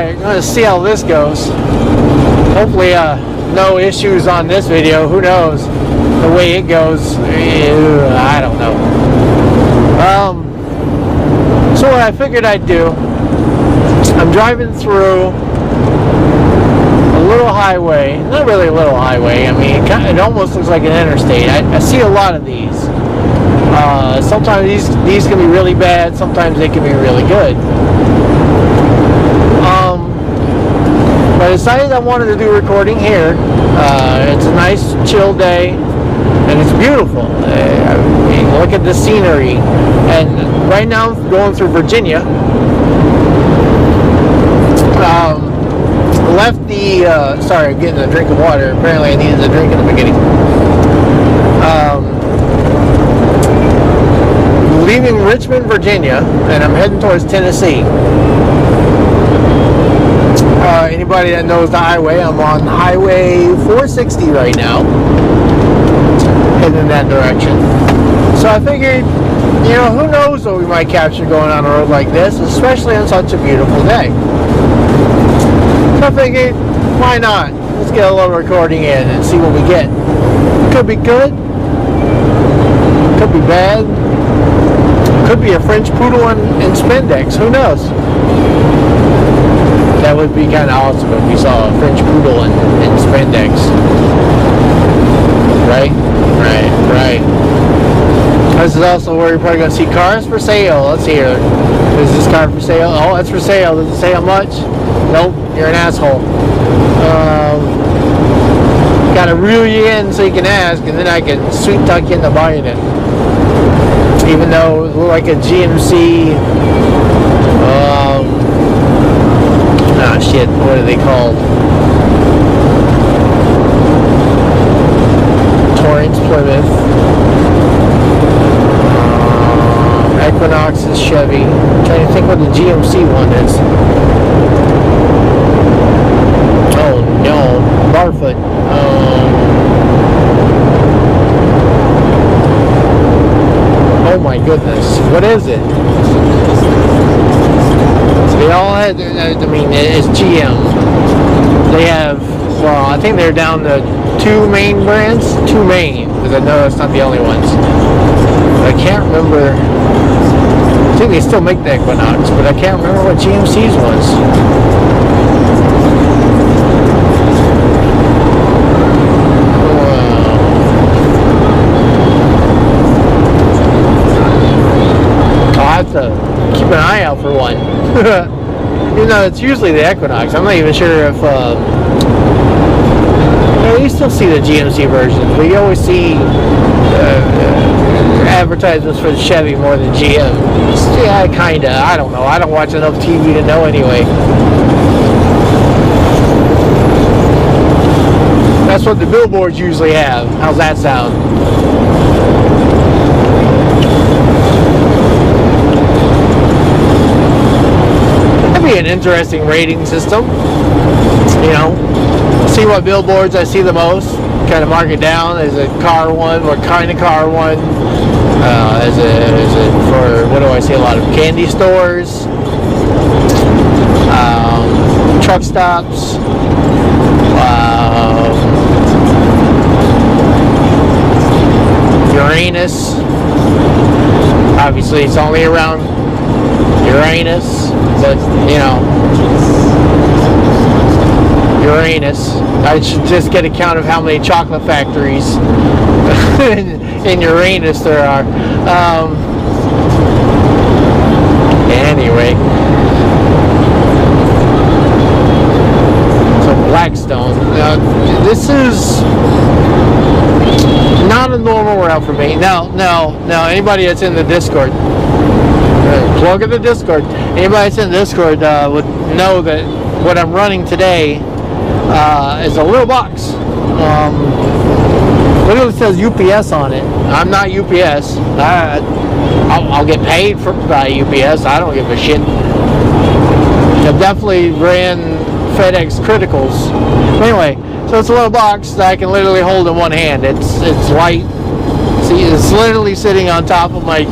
Alright, I'm gonna see how this goes. Hopefully no issues on this video. Who knows? The way it goes, I don't know. So what I figured I'd do, I'm driving through a little highway. Not really a little highway. I mean, it almost looks like an interstate. I see a lot of these. Sometimes these can be really bad. Sometimes they can be really good. But I decided I wanted to do recording here. It's a nice chill day, and it's beautiful. I mean, look at the scenery. And right now I'm going through Virginia. Left the sorry, I'm getting a drink of water. Apparently I needed a drink in the beginning. Leaving Richmond, Virginia, and I'm heading towards Tennessee. Anybody that knows the highway, I'm on Highway 460 right now, heading in that direction. So I figured, you know, who knows what we might capture going on a road like this, especially on such a beautiful day. So I figured, why not? Let's get a little recording in and see what we get. Could be good, could be bad, could be a French poodle in spandex, who knows? That would be kind of awesome if we saw a French poodle in spandex. Right? Right. This is also where you're probably going to see cars for sale. Let's see here. Is this car for sale? Oh, it's for sale. Does it say how much? Nope. You're an asshole. Gotta reel you in so you can ask, and then I can sweet talk you into buying it. Even though it looked like a GMC. Shit, what are they called? Torrance, Plymouth. Equinox is Chevy. I'm trying to think what the GMC one is. Oh no, Barfoot. Oh my goodness, what is it? They all had, I mean, it's GM. They have, well, I think they're down to two main brands. Two main, because I know that's not the only ones. But I can't remember. I think they still make the Equinox, but I can't remember what GMC's was. I'll have to keep an eye out for one. You know, it's usually the Equinox. I'm not even sure if you still see the GMC versions, but you always see advertisements for the Chevy more than GM. Yeah, kinda. I don't know. I don't watch enough TV to know anyway. That's what the billboards usually have. How's that sound? An interesting rating system, you know. See what billboards I see the most, kind of mark it down. Is it car one? What kind of car one? Is it for, what do I see a lot of? Candy stores, truck stops, Uranus. Obviously it's only around Uranus, but you know, Uranus. I should just get a count of how many chocolate factories in Uranus there are. Anyway, so Blackstone. This is not a normal route for me. Now, anybody that's in the Discord. Plug in the Discord. Anybody that's in Discord would know that what I'm running today is a little box. Literally says UPS on it. I'm not UPS. I'll get paid by UPS. I don't give a shit. I've definitely ran FedEx Criticals. Anyway, so it's a little box that I can literally hold in one hand. It's light. See, it's literally sitting on top of my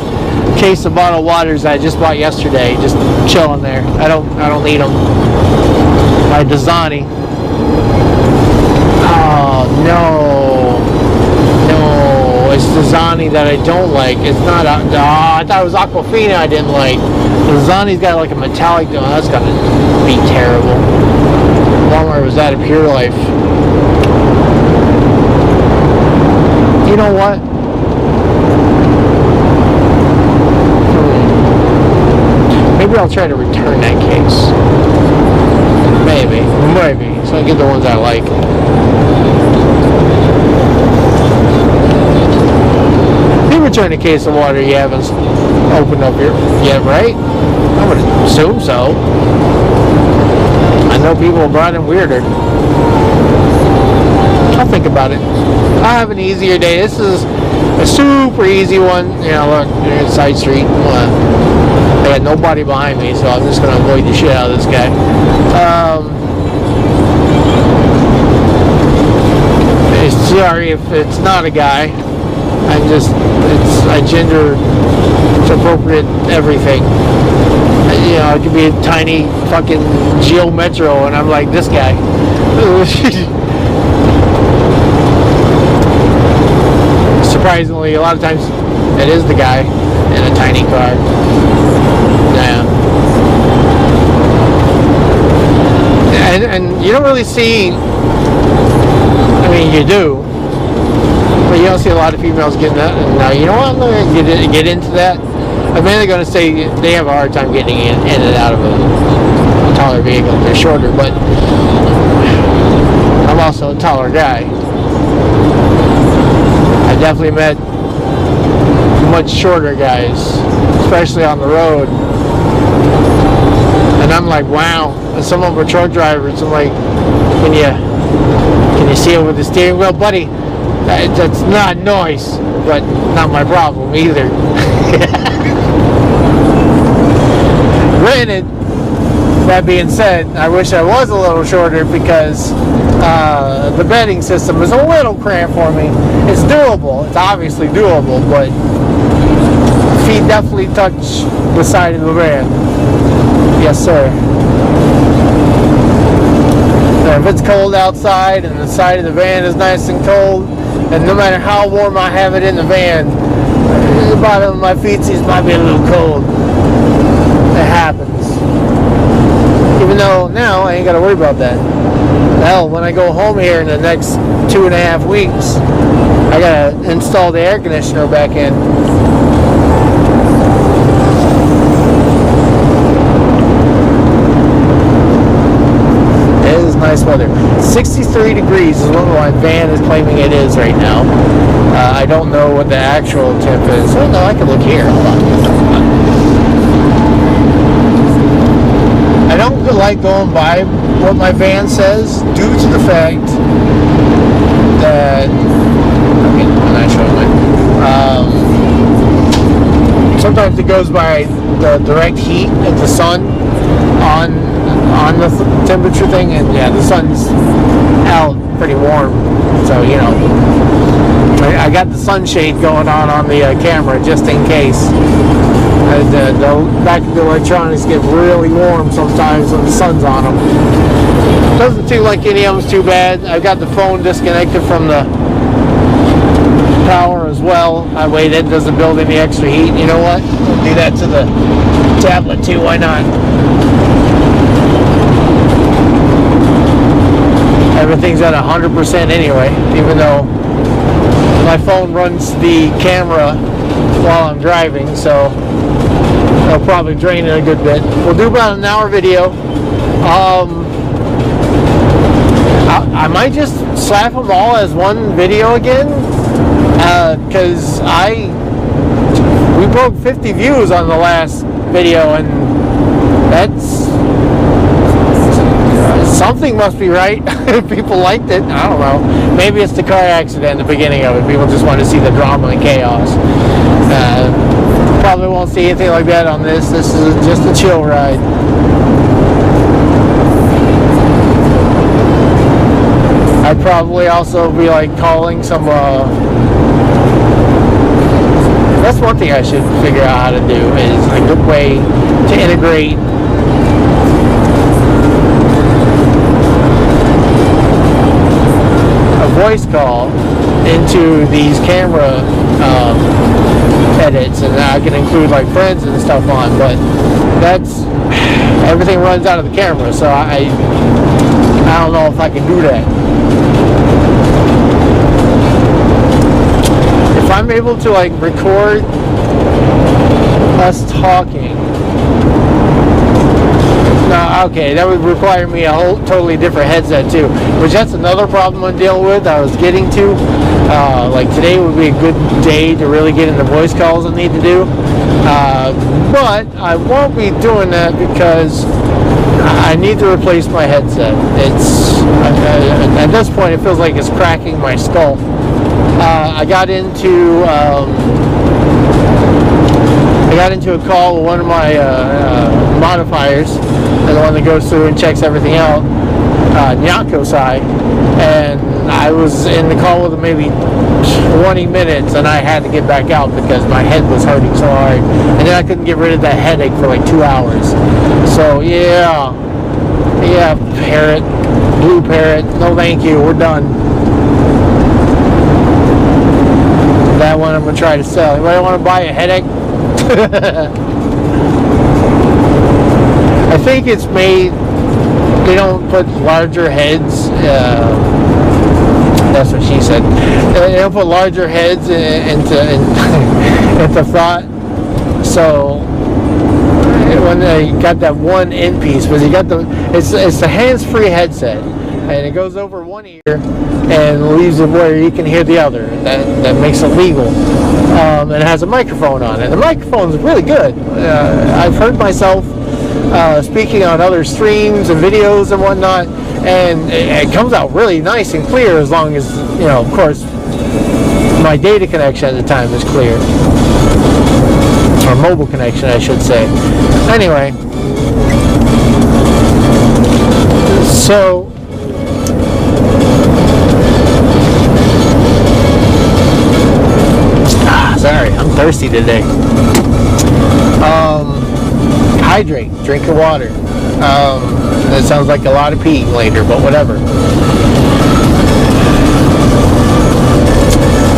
case of bottled waters I just bought yesterday, just chilling there. I don't need them. My Dasani. Oh no, it's Dasani that I don't like. It's not. I thought it was Aquafina I didn't like. Dasani's got like a metallic. Oh, that's gotta be terrible. Walmart was that a Pure Life. You know what? Maybe I'll try to return that case. Maybe. So I get the ones I like. You return a case of water you haven't opened up yet, right? I would assume so. I know people brought in weirder. I'll think about it. I'll have an easier day. This is a super easy one. You know, look, you're in side street. I got nobody behind me, so I'm just going to avoid the shit out of this guy. Sorry if it's not a guy. I gender appropriate everything. You know, it could be a tiny fucking Geo Metro, and I'm like this guy. Surprisingly, a lot of times it is the guy in a tiny car. Yeah. And you don't really see, I mean you do, but you don't see a lot of females getting that. Now, you know what, I'm going to get into that. I'm mainly going to say they have a hard time getting in and out of a taller vehicle if they're shorter, but I'm also a taller guy. I definitely met much shorter guys, especially on the road. And I'm like, wow. And some of them are truck drivers. I'm like, can you see it with the steering wheel, buddy? That's not noise, but not my problem either. Granted, that being said, I wish I was a little shorter because the bedding system is a little cramped for me. It's doable. It's obviously doable, but feet definitely touch the side of the van. Yes, sir. So if it's cold outside and the side of the van is nice and cold, and no matter how warm I have it in the van, the bottom of my feetsies might be a little cold. It happens. Even though now I ain't got to worry about that. Hell, when I go home here in the next 2.5 weeks, I got to install the air conditioner back in. Nice weather. 63 degrees is what my van is claiming it is right now. I don't know what the actual temp is. Oh no, I can look here. Hold on. I don't like going by what my van says due to the fact that I'm not showing it. Sometimes it goes by the direct heat of the sun on the temperature thing, and yeah, the sun's out pretty warm, so you know, I got the sunshade going on the camera just in case. The back of the electronics get really warm sometimes when the sun's on them. Doesn't seem like any of them's too bad. I've got the phone disconnected from the power as well. That way that doesn't build any extra heat. You know what? We'll do that to the tablet too. Why not? Everything's at 100% anyway, even though my phone runs the camera while I'm driving, so it'll probably drain it a good bit. We'll do about an hour video. I might just slap them all as one video again, because we broke 50 views on the last video, and that's something must be right. People liked it. I don't know. Maybe it's the car accident in the beginning of it. People just want to see the drama and chaos. Probably won't see anything like that on this. This is just a chill ride. I'd probably also be like calling some That's one thing I should figure out how to do, is a good way to integrate a voice call into these camera edits, and I can include like friends and stuff on, but that's everything runs out of the camera, so I don't know if I can do that. If I'm able to like record us talking, no, okay, that would require me a whole totally different headset too, which that's another problem I'm dealing with. I was getting to like today would be a good day to really get into voice calls I need to do, but I won't be doing that because I need to replace my headset. It's at this point it feels like it's cracking my skull. I got into a call with one of my modifiers, the one that goes through and checks everything out, Nyako Sai, and I was in the call with him maybe 20 minutes, and I had to get back out because my head was hurting so hard, and then I couldn't get rid of that headache for like 2 hours. So yeah, parrot, blue parrot, no thank you, we're done. That one I'm gonna try to sell. Anybody want to buy a headache? I think it's made. They don't put larger heads. That's what she said. They don't put larger heads into thought. So when they got that one end piece, because you got it's the hands-free headset, and it goes over one ear and leaves it where you can hear the other. That makes it legal. And it has a microphone on it. The microphone's really good. I've heard myself speaking on other streams and videos and whatnot, and it comes out really nice and clear, as long as, you know, of course, my data connection at the time is clear. Or mobile connection, I should say. Anyway, so sorry, I'm thirsty today. Hydrate, drink your water. That sounds like a lot of peeing later, but whatever.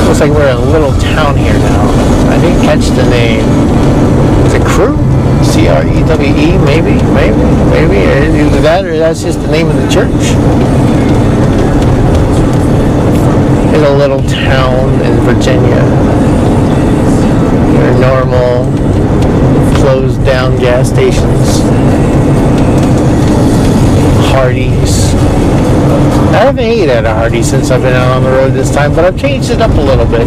Looks like we're in a little town here now. I didn't catch the name. Is it Crewe? C-R-E-W-E? Maybe. Either that or that's just the name of the church. It's a little town in Virginia. Your normal closed down gas stations. Hardee's. I haven't eaten at a Hardee's since I've been out on the road this time, but I've changed it up a little bit.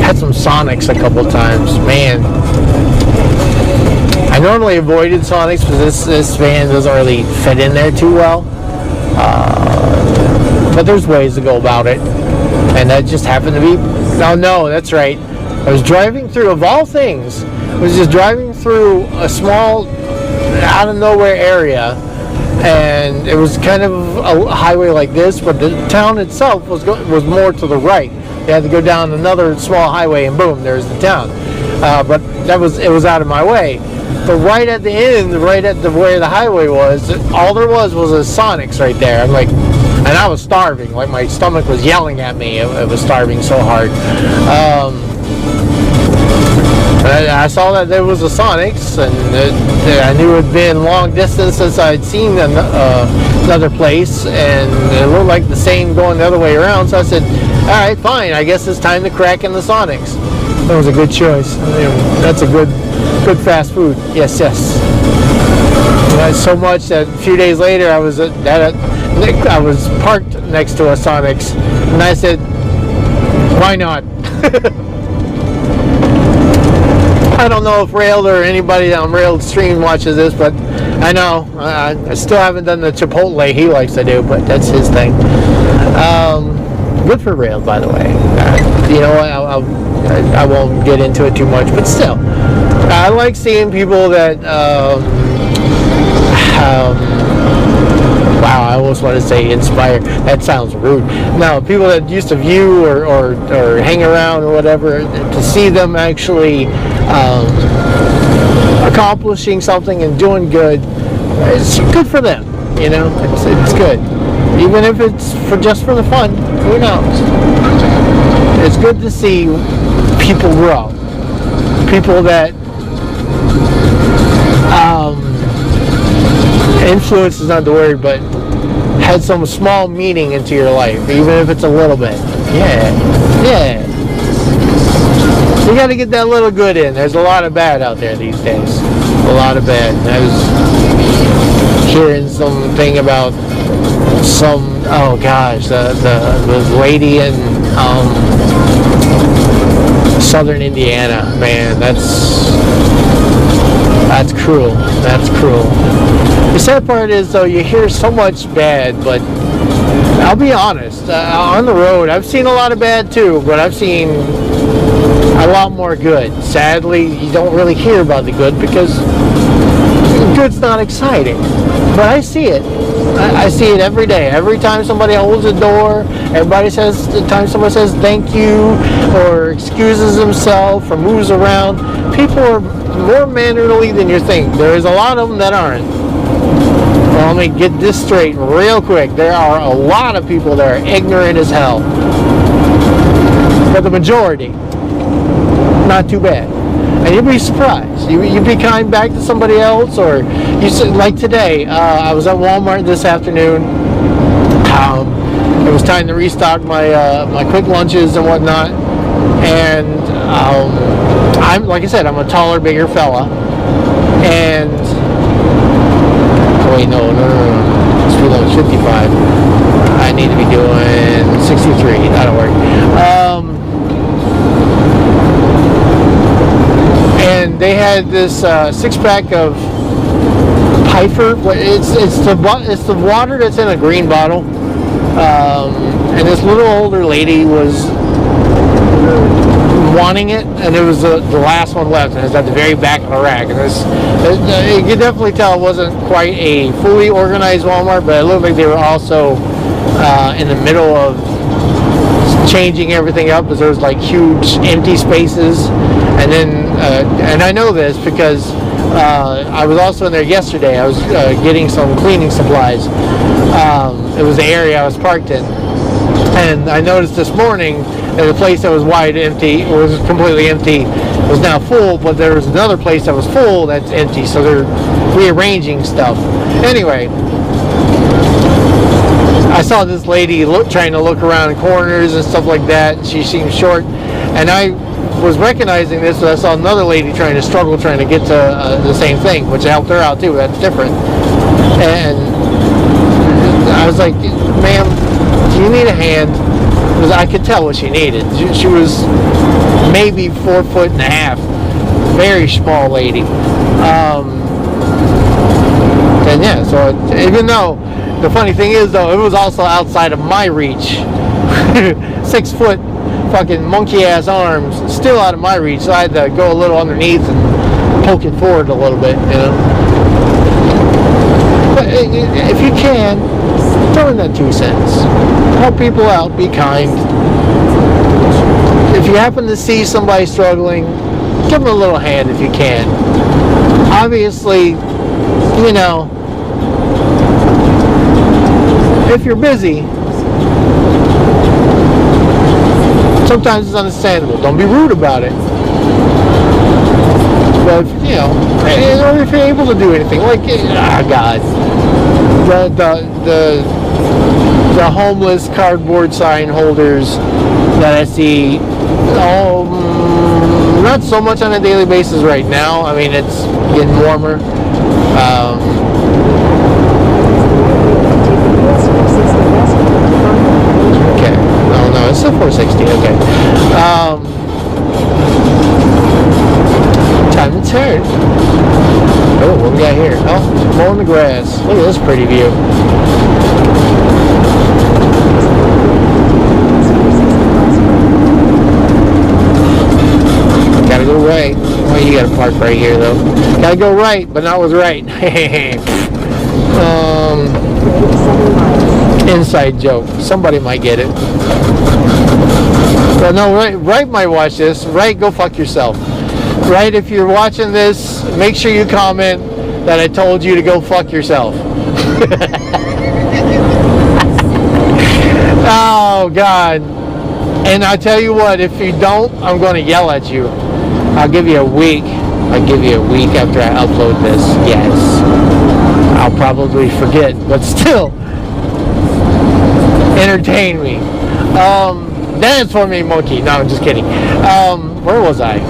Had some Sonics a couple times. Man, I normally avoided Sonics because this van doesn't really fit in there too well. But there's ways to go about it, and that just happened to be. Oh no, that's right. I was driving through, of all things, I was just driving through a small, out of nowhere area, and it was kind of a highway like this, but the town itself was more to the right. You had to go down another small highway, and boom, there's the town. But it was out of my way. But right at the end, right at where the highway was, all there was a Sonics right there. I'm like, and I was starving. Like my stomach was yelling at me. It was starving so hard. I saw that there was a Sonics, and I knew it had been long distance since I'd seen another place, and it looked like the same going the other way around. So I said, all right, fine. I guess it's time to crack in the Sonics. That was a good choice. That's a good fast food. Yes. So much that a few days later I was parked next to a Sonics, and I said, why not? I don't know if Railed or anybody on Railed Stream watches this, but I know I still haven't done the Chipotle he likes to do, but that's his thing. Good for Railed, by the way. You know what? I won't get into it too much, but still, I like seeing people that Wow, I almost want to say inspire. That sounds rude. No, people that used to view or hang around or whatever, to see them actually accomplishing something and doing good, it's good for them. You know, it's good. Even if it's just for the fun, who knows? It's good to see people grow. People that influence is not the word, but had some small meaning into your life, even if it's a little bit. Yeah. You got to get that little good in. There's a lot of bad out there these days. A lot of bad. I was hearing something about some, oh gosh, the lady in southern Indiana. Man, that's cruel. That's cruel. The sad part is, though, you hear so much bad, but I'll be honest, on the road, I've seen a lot of bad too, but I've seen a lot more good. Sadly, you don't really hear about the good because good's not exciting. But I see it. I see it every day. Every time somebody holds a door, the time someone says thank you or excuses himself or moves around, people are more mannerly than you think. There's a lot of them that aren't. Well, let me get this straight real quick. There are a lot of people that are ignorant as hell. But the majority, not too bad. And you'd be surprised. You'd be kind back to somebody else, or like today, I was at Walmart this afternoon. It was time to restock my quick lunches and whatnot. And I'm, like I said, I'm a taller, bigger fella. And wait, no. Speed limit 55. I need to be doing 63. That'll work. And they had this 6-pack of Piper. It's the water that's in a green bottle. And this little older lady was wanting it, and it was the last one left, and it's at the very back of the rack. And you could definitely tell it wasn't quite a fully organized Walmart, but it looked like they were also in the middle of changing everything up, because there was like huge empty spaces. And then, and I know this because I was also in there yesterday. I was getting some cleaning supplies. It was the area I was parked in. And I noticed this morning that the place that was wide empty, or was completely empty, was now full, but there was another place that was full that's empty, so they're rearranging stuff. Anyway, I saw this lady trying to look around corners and stuff like that. She seemed short, and I was recognizing this, but I saw another lady trying to get to the same thing, which helped her out too. That's different. And I was like, ma'am, do you need a hand? Because I could tell what she needed. She was maybe 4'1.5", very small lady. And yeah, so even though, the funny thing is though, it was also outside of my reach. 6 foot fucking monkey ass arms, still out of my reach, so I had to go a little underneath and poke it forward a little bit, you know. But if you can, throw in that 2 cents. Help people out, be kind. If you happen to see somebody struggling, give them a little hand if you can. Obviously, you know, if you're busy, sometimes it's understandable. Don't be rude about it. But, you know, if you're able to do anything, like, God, the homeless cardboard sign holders that I see, not so much on a daily basis right now. I mean, it's getting warmer. Okay. Oh no, it's still 460. Okay. Time to turn. Oh, what we got here? Oh, mowing the grass. Look at this pretty view. Gotta go right. Well, you gotta park right here though. Gotta go right, but not with right. Inside joke. Somebody might get it. Well, no, right might watch this. Right, go fuck yourself. Right, if you're watching this, make sure you comment that I told you to go fuck yourself. Oh, God. And I tell you what, if you don't, I'm going to yell at you. I'll give you a week. I'll give you a week after I upload this. Yes. I'll probably forget, but still. Entertain me. Dance for me, monkey. No, I'm just kidding. Where was I?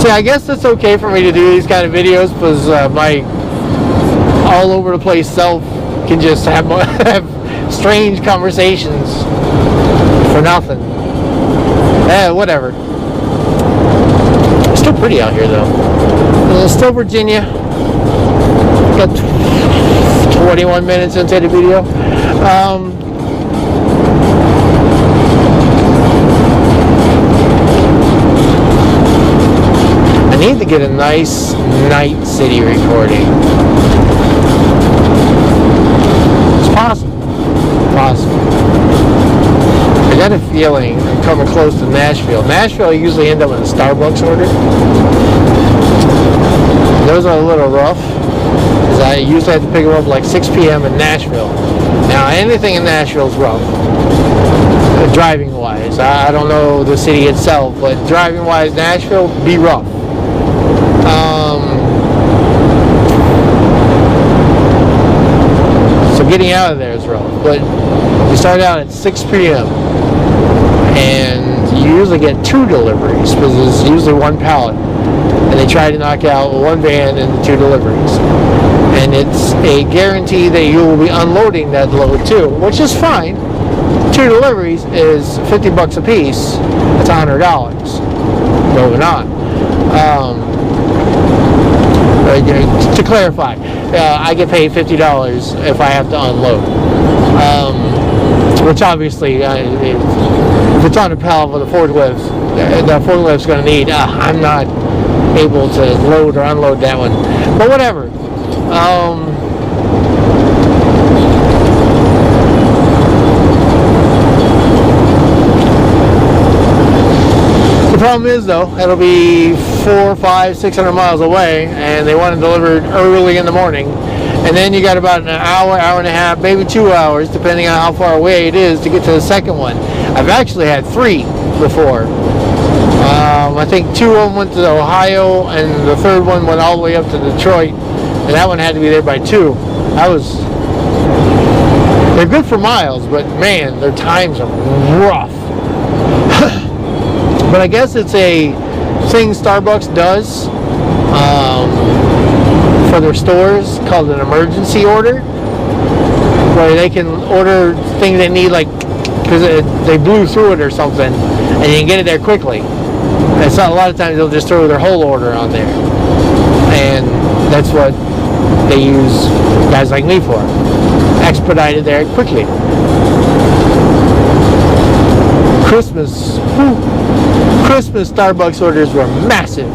See, I guess it's okay for me to do these kind of videos because my all over the place self can just have strange conversations for nothing. Whatever. It's still pretty out here, though. Still Virginia. Got 21 minutes into the video. I need to get a nice night city recording. It's possible. Possible. I got a feeling I'm coming close to Nashville. Nashville, I usually end up with a Starbucks order. Those are a little rough, because I usually have to pick them up like 6 p.m. in Nashville. Now, anything in Nashville is rough, driving-wise. I don't know the city itself, but driving-wise, Nashville, be rough. So getting out of there is rough, but you start out at 6 p.m. and you usually get 2 deliveries because there's usually 1 pallet, and they try to knock out 1 van and 2 deliveries, and it's a guarantee that you will be unloading that load too, which is fine. 2 deliveries is $50 a piece. That's $100. Moving on. To clarify, I get paid $50 if I have to unload, which obviously, if it's on a pallet with a forklift, the forklift's going to need, I'm not able to load or unload that one, but whatever. The problem is, though, it'll be 400, 500, 600 miles away, and they want it delivered early in the morning, and then you got about an hour, hour and a half, maybe 2 hours, depending on how far away it is, to get to the second one. I've actually had 3 before. I think 2 of them went to Ohio, and the 3rd one went all the way up to Detroit, and that one had to be there by 2. They're good for miles, but man, their times are rough. But I guess it's a thing Starbucks does for their stores called an emergency order, where they can order things they need, like because they blew through it or something, and you can get it there quickly. And so a lot of times they'll just throw their whole order on there, and that's what they use guys like me for. Expedite it there quickly. Christmas Starbucks orders were massive.